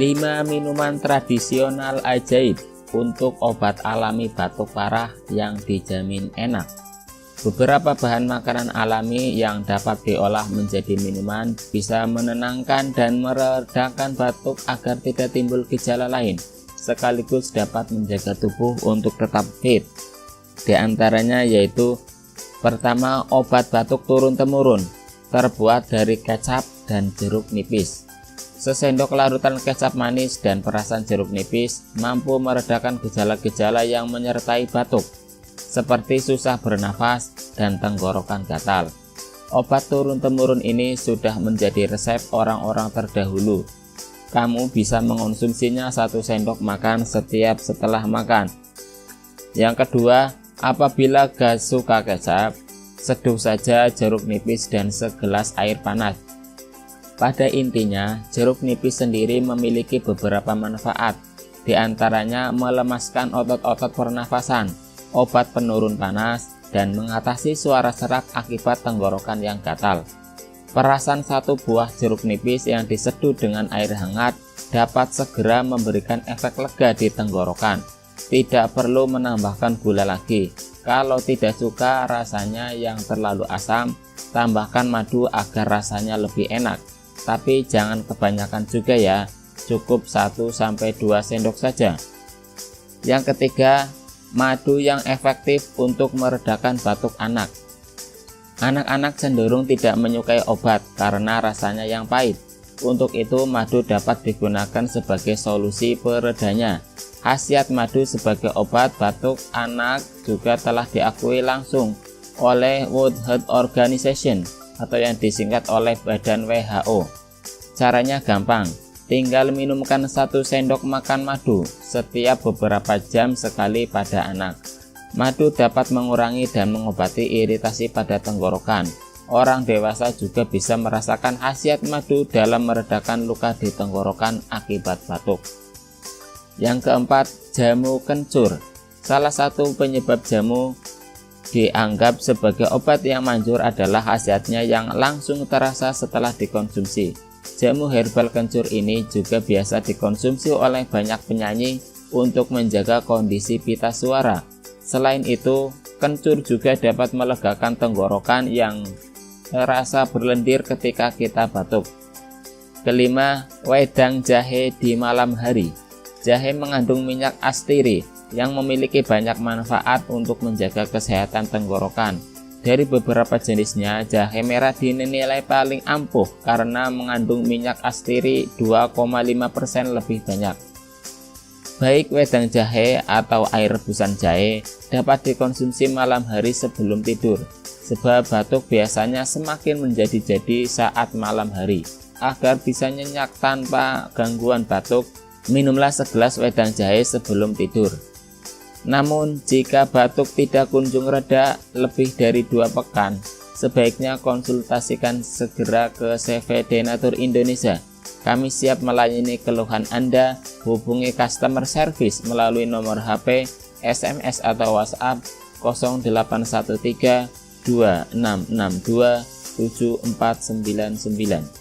5 minuman tradisional ajaib untuk obat alami batuk parah yang dijamin enak. Beberapa bahan makanan alami yang dapat diolah menjadi minuman bisa menenangkan dan meredakan batuk agar tidak timbul gejala lain, sekaligus dapat menjaga tubuh untuk tetap fit. Di antaranya yaitu: pertama, obat batuk turun-temurun, terbuat dari kecap dan jeruk nipis. Sesendok larutan kecap manis dan perasan jeruk nipis mampu meredakan gejala-gejala yang menyertai batuk, seperti susah bernafas dan tenggorokan gatal. Obat turun-temurun ini sudah menjadi resep orang-orang terdahulu. Kamu bisa mengonsumsinya 1 sendok makan setiap setelah makan. Yang kedua, apabila gak suka kecap, seduh saja jeruk nipis dan segelas air panas. Pada intinya, jeruk nipis sendiri memiliki beberapa manfaat, di antaranya melemaskan otot-otot pernafasan, obat penurun panas, dan mengatasi suara serak akibat tenggorokan yang gatal. Perasan 1 buah jeruk nipis yang diseduh dengan air hangat dapat segera memberikan efek lega di tenggorokan. Tidak perlu menambahkan gula lagi. Kalau tidak suka rasanya yang terlalu asam, tambahkan madu agar rasanya lebih enak. Tapi jangan kebanyakan juga ya, cukup 1-2 sendok saja. Yang ketiga, madu yang efektif untuk meredakan batuk anak. Anak-anak cenderung tidak menyukai obat karena rasanya yang pahit. Untuk itu, madu dapat digunakan sebagai solusi peredanya. Khasiat madu sebagai obat batuk anak juga telah diakui langsung oleh World Health Organization atau yang disingkat oleh Badan WHO. Caranya gampang, tinggal minumkan 1 sendok makan madu setiap beberapa jam sekali pada anak. Madu dapat mengurangi dan mengobati iritasi pada tenggorokan. Orang dewasa juga bisa merasakan khasiat madu dalam meredakan luka di tenggorokan akibat batuk. Yang keempat, jamu kencur. Salah satu penyebab jamu dianggap sebagai obat yang manjur adalah khasiatnya yang langsung terasa setelah dikonsumsi. Jamu herbal kencur ini juga biasa dikonsumsi oleh banyak penyanyi untuk menjaga kondisi pita suara. Selain itu, kencur juga dapat melegakan tenggorokan yang terasa berlendir ketika kita batuk. Kelima, wedang jahe di malam hari. Jahe mengandung minyak astiri yang memiliki banyak manfaat untuk menjaga kesehatan tenggorokan. Dari beberapa jenisnya, jahe merah dinilai paling ampuh karena mengandung minyak astiri 2,5% lebih banyak. Baik wedang jahe atau air rebusan jahe dapat dikonsumsi malam hari sebelum tidur, sebab batuk biasanya semakin menjadi-jadi saat malam hari. Agar bisa nyenyak tanpa gangguan batuk, minumlah segelas wedang jahe sebelum tidur. Namun, jika batuk tidak kunjung reda lebih dari 2 pekan, sebaiknya konsultasikan segera ke CV Denatur Indonesia. Kami siap melayani keluhan Anda. Hubungi customer service melalui nomor HP, SMS atau WhatsApp 0813 2662 7499.